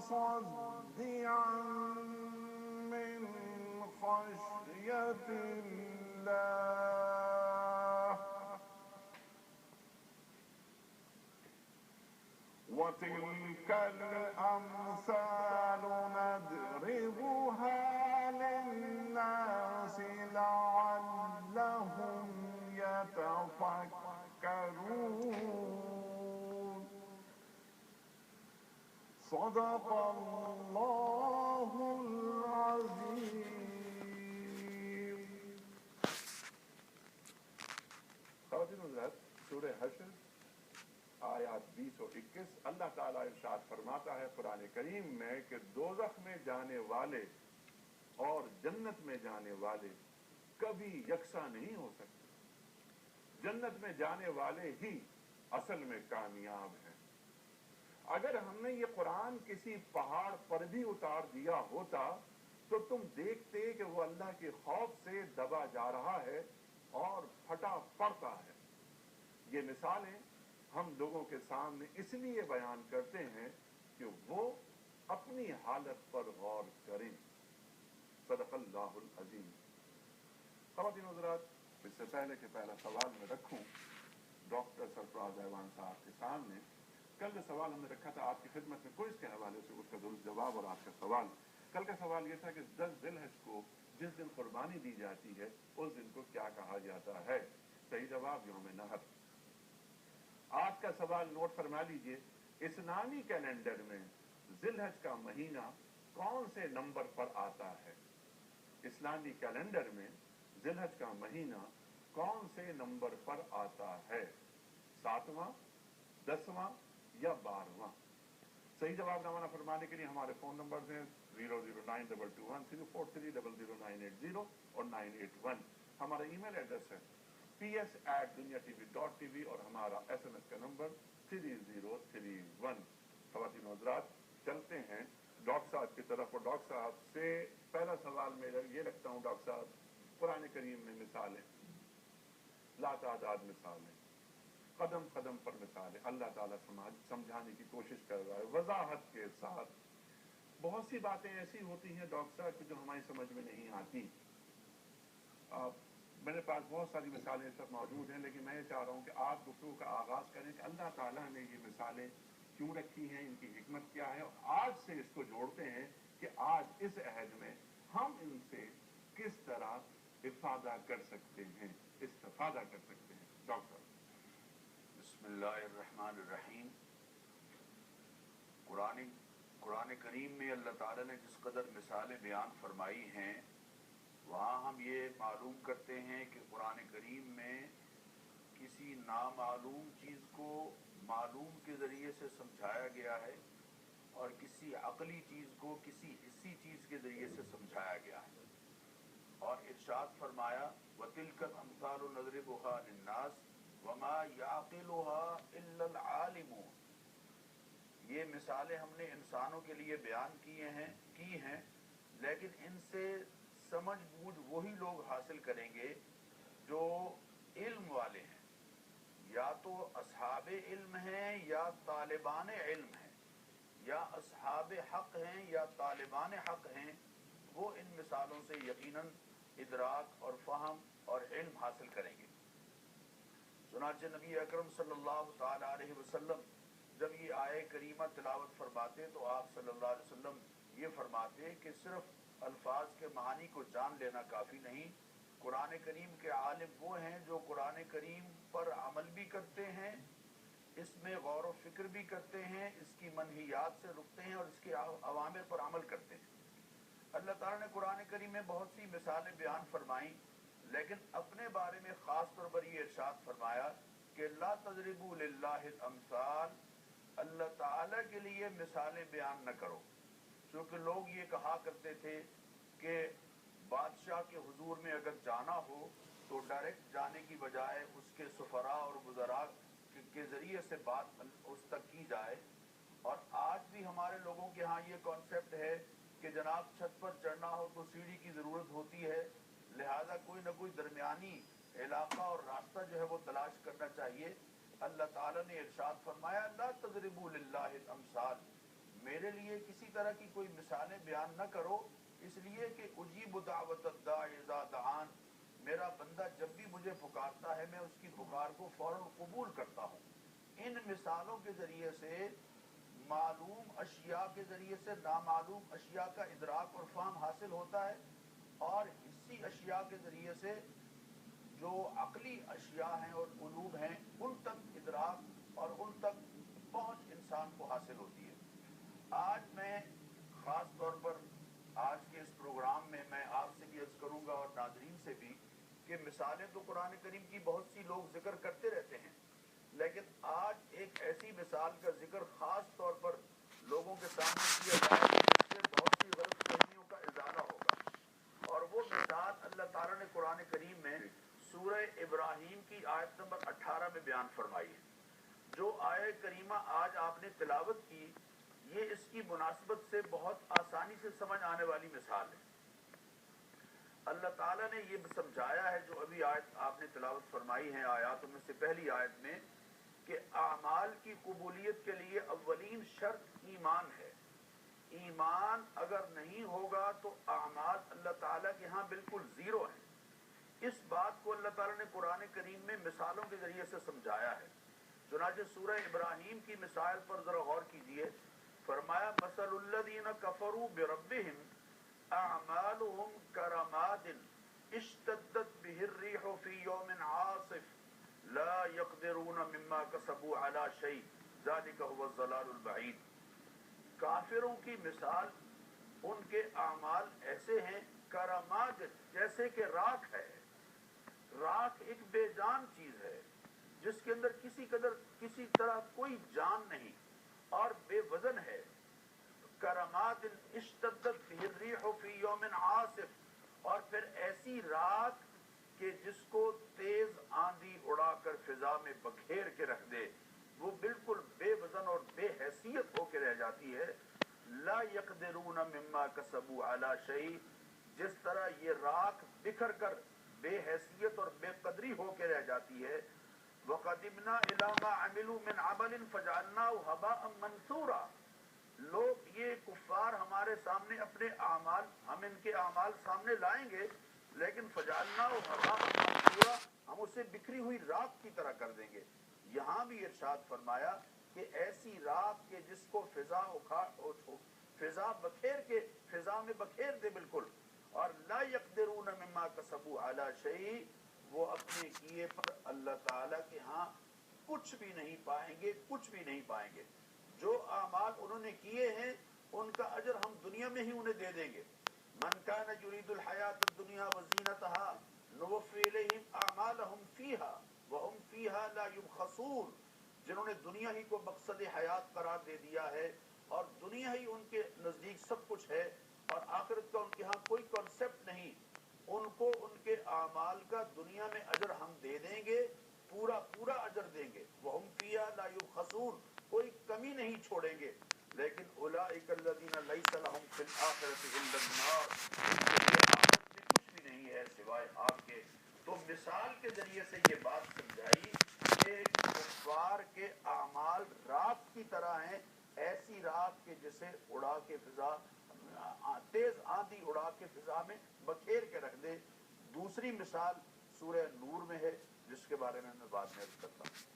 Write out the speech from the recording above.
مصدعا من خشية الله وتلك الأمثال نضربها للناس لعلهم يتفكرون صدق الله العظيم. خواتین حضرات، سورہ حشر آیات 20 و 21 اللہ تعالیٰ ارشاد فرماتا ہے قرآن کریم میں کہ دوزخ میں جانے والے اور جنت میں جانے والے کبھی یکساں نہیں ہو سکتے. جنت میں جانے والے ہی اصل میں کامیاب ہیں. اگر ہم نے یہ قرآن کسی پہاڑ پر بھی اتار دیا ہوتا تو تم دیکھتے کہ وہ اللہ کے خوف سے دبا جا رہا ہے اور پھٹا پڑتا ہے. یہ مثالیں ہم لوگوں کے سامنے اس لیے بیان کرتے ہیں کہ وہ اپنی حالت پر غور کریں. صدق اللہ العظیم. خواتین حضرات، اس سے پہلے کہ پہلا سوال میں رکھوں ڈاکٹر سرفراز ایوان صاحب کے سامنے، کل کا سوال ہم نے رکھا تھا آپ کی خدمت میں کوئز کے حوالے سے، اس کا درست جواب اور آپ کا سوال. کل کا سوال یہ تھا کہ 10 ذی الحج کو جس دن قربانی دی جاتی ہے اس دن کو کیا کہا جاتا ہے؟ صحیح جواب یوم نحر. آج کا سوال نوٹ فرما لیجئے، اسلامی کیلنڈر میں ذی الحج کا مہینہ کون سے نمبر پر آتا ہے؟ اسلامی کیلنڈر میں ذی الحج کا مہینہ کون سے نمبر پر آتا ہے؟ 7واں، 10واں یا 12واں؟ صحیح جواب روانہ فرمانے کے لیے ہمارے فون نمبرز ہیں 009221043000980 اور 981. ہمارا ای میل ایڈریس ہے ps@duniatv.tv اور ہمارا SMS کا نمبر 3031. خواتین حضرات، چلتے ہیں ڈاکٹر صاحب کی طرف. اور ڈاکٹر صاحب سے پہلا سوال میں یہ رکھتا ہوں. ڈاکٹر صاحب، قرآن کریم میں مثالیں لا تعداد مثالیں، قدم قدم پر مثالیں اللہ تعالیٰ سمجھانے کی کوشش کر رہا ہے وضاحت کے ساتھ. بہت سی باتیں ایسی ہوتی ہیں ڈاکٹر صاحب جو ہماری سمجھ میں نہیں آتی. میرے پاس بہت ساری مثالیں اس وقت موجود ہیں، لیکن میں یہ چاہ رہا ہوں کہ آپ گفتگو کا آغاز کریں کہ اللہ تعالیٰ نے یہ مثالیں کیوں رکھی ہیں، ان کی حکمت کیا ہے، اور آج سے اس کو جوڑتے ہیں کہ آج اس عہد میں ہم ان سے کس طرح استفادہ کر سکتے ہیں. ڈاکٹر بسم اللہ الرحمن الرحیم. قرآن کریم میں اللہ تعالیٰ نے جس قدر مثالیں بیان فرمائی ہیں، وہاں ہم یہ معلوم کرتے ہیں کہ قرآن کریم میں کسی نامعلوم چیز کو معلوم کے ذریعے سے سمجھایا گیا ہے اور کسی عقلی چیز کو کسی حسی چیز کے ذریعے سے سمجھایا گیا ہے. اور ارشاد فرمایا وَتِلْكَ الْأَمْثَالُ نَضْرِبُهَا لِلنَّاسِ وَمَا يَعْقِلُهَا إِلَّا الْعَالِمُونَ. یہ مثالیں ہم نے انسانوں کے لیے بیان کی ہیں، لیکن ان سے سمجھ بوجھ وہی لوگ حاصل کریں گے جو علم والے ہیں، یا تو اصحاب علم ہیں یا طالبان علم ہیں، یا اصحاب حق ہیں یا طالبان حق ہیں. وہ ان مثالوں سے یقیناً ادراک اور فہم اور علم حاصل کریں گے. چنانچہ نبی اکرم صلی اللہ تعالی علیہ وسلم جب یہ آیہ کریمہ تلاوت فرماتے تو آپ صلی اللہ علیہ وسلم یہ فرماتے کہ صرف الفاظ کے معانی کو جان لینا کافی نہیں. قرآن کریم کے عالم وہ ہیں جو قرآن کریم پر عمل بھی کرتے ہیں، اس میں غور و فکر بھی کرتے ہیں، اس کی منہیات سے رکتے ہیں اور اس کے اوامر پر عمل کرتے ہیں. اللہ تعالیٰ نے قرآن کریم میں بہت سی مثالیں بیان فرمائیں، لیکن اپنے بارے میں خاص طور پر یہ ارشاد فرمایا کہ لا تضربوا للہ الامثال، اللہ تعالیٰ کے لیے مثالیں بیان نہ کرو. چونکہ لوگ یہ کہا کرتے تھے کہ بادشاہ کے حضور میں اگر جانا ہو تو ڈائریکٹ جانے کی بجائے اس کے سفراء اور وزراء کے ذریعے سے بات اس تک کی جائے. اور آج بھی ہمارے لوگوں کے ہاں یہ کانسیپٹ ہے کہ جناب چھت پر چڑھنا ہو تو سیڑھی کی ضرورت ہوتی ہے، لہذا کوئی نہ کوئی درمیانی علاقہ اور راستہ جو ہے وہ تلاش کرنا چاہیے. اللہ تعالیٰ نے ارشاد فرمایا لا تضربوا للہ الامثال، میرے لیے کسی طرح کی کوئی مثالیں بیان نہ کرو، اس لیے کہ اجیب دعوت الداعی اذا دعان، میرا بندہ جب بھی مجھے پکارتا ہے میں اس کی پکار کو فوراً قبول کرتا ہوں۔ ان مثالوں کے ذریعے سے معلوم اشیاء کے ذریعے سے نامعلوم اشیاء کا ادراک اور فہم حاصل ہوتا ہے، اور حسی اشیاء کے ذریعے سے جو عقلی اشیاء ہیں اور علوم ہیں ان تک ادراک اور ان تک پہنچ انسان کو حاصل ہوتی ہے۔ آج میں خاص طور پر آج کے اس پروگرام میں آپ سے بھی عرض کروں گا اور ناظرین سے بھی کہ مثالیں تو قرآن کریم کی بہت سی لوگ ذکر کرتے رہتے ہیں، لیکن آج ایک ایسی مثال کا ذکر خاص طور پر لوگوں کے سامنے کیا جائے جس سے بہت سی غلط فہمیوں کا ازالہ ہوگا، اور وہ مثال اللہ تعالیٰ نے قرآن کریم میں سورہ ابراہیم کی آیت نمبر 18 میں بیان فرمائی ہے۔ جو آیت کریمہ آج آپ نے تلاوت کی، یہ اس کی مناسبت سے بہت آسانی سے سمجھ آنے والی مثال ہے۔ اللہ تعالیٰ نے یہ سمجھایا ہے، جو ابھی آیت آپ نے تلاوت فرمائی ہے آیاتوں میں سے پہلی آیت میں، کہ اعمال کی قبولیت کے لیے اولین شرط ایمان ہے۔ ایمان اگر نہیں ہوگا تو اعمال اللہ تعالیٰ کے ہاں بالکل زیرو ہیں۔ اس بات کو اللہ تعالیٰ نے قرآن کریم میں مثالوں کے ذریعے سے سمجھایا ہے۔ چنانچہ سورہ ابراہیم کی مثال پر ذرا غور کیجئے، فرمایا مثل الذین کفروا بربہم اعمالهم کرماد اشتدت به الريح في يوم عاصف لا يقدرون مما كسبوا على شيء ذلك هو الضلال البعید۔ کافروں کی مثال ان کے اعمال ایسے ہیں کرماد، جیسے کہ راکھ ہے۔ راکھ ایک بے جان چیز ہے جس کے اندر کسی طرح کوئی جان نہیں اور بے وزن ہے۔ کرماد اشتدت به الريح في يوم عاصف، اور پھر ایسی راکھ کہ جس کو تیز آندھی اڑا کر فضا میں بکھیر کے رکھ دے، وہ بالکل بے وزن اور بے حیثیت ہو کے رہ جاتی ہے۔ لا يقدرون مما كسبوا على شيء، جس طرح یہ راکھ بکھر کر بے حیثیت اور بے قدری ہو کے رہ جاتی ہے۔ وَقَدِمْنَا إِلَىٰ مَا عَمِلُوا مِنْ عَمَلٍ فَجَعَلْنَاهُ هَبَاءً مَنْثُورًا، لوگ یہ کفار ہمارے سامنے اپنے اعمال، ہم ان کے اعمال سامنے لائیں گے، لیکن فَجَعَلْنَاهُ هَبَاءً مَنْثُورًا، ہم اسے بکھری ہوئی راکھ کی طرح کر دیں گے۔ یہاں بھی ارشاد فرمایا کہ ایسی راکھ کہ جس کو فضا بکھیر کے فضا میں بکھیر دے بالکل، اور لا یقدرون مما کسبوا علی شیء، وہ اپنے کیے پر اللہ تعالیٰ کے ہاں کچھ بھی نہیں پائیں گے، کچھ بھی نہیں پائیں گے۔ جو اعمال انہوں نے کیے ہیں ان کا اجر ہم دنیا میں ہی انہیں دے دیں گے۔ من کان یرید الحیات الدنیا وزینتها نوفی الیہم اعمالہم فیہا وہم فیہا لا یبخسون، جنہوں نے دنیا ہی کو مقصد حیات قرار دے دیا ہے اور دنیا ہی ان کے نزدیک سب کچھ ہے اور آخرت کا ان کے ہاں کوئی کنسپٹ نہیں، ان کو ان کے اعمال کا دنیا میں اجر ہم دے دیں گے، پورا پورا اجر دیں گے۔ وہم فیہا لا یبخسون، کوئی کمی نہیں چھوڑیں گے۔ لیکن اولئک الذین لیس لہم فی الآخرۃ الا النار، ان کے لیے آخرت میں کچھ بھی نہیں ہے سوائے آگ کے۔ تو مثال کے ذریعے سے یہ بات سمجھائی کہ کفار کے اعمال راکھ کی طرح ہیں، ایسی راکھ کہ جسے اڑا کے فضا، تیز آندھی اڑا کے فضا میں بکھیر کے رکھ دے۔ دوسری مثال سورہ نور میں ہے جس کے بارے میں بعد میں عرض کرتا ہوں۔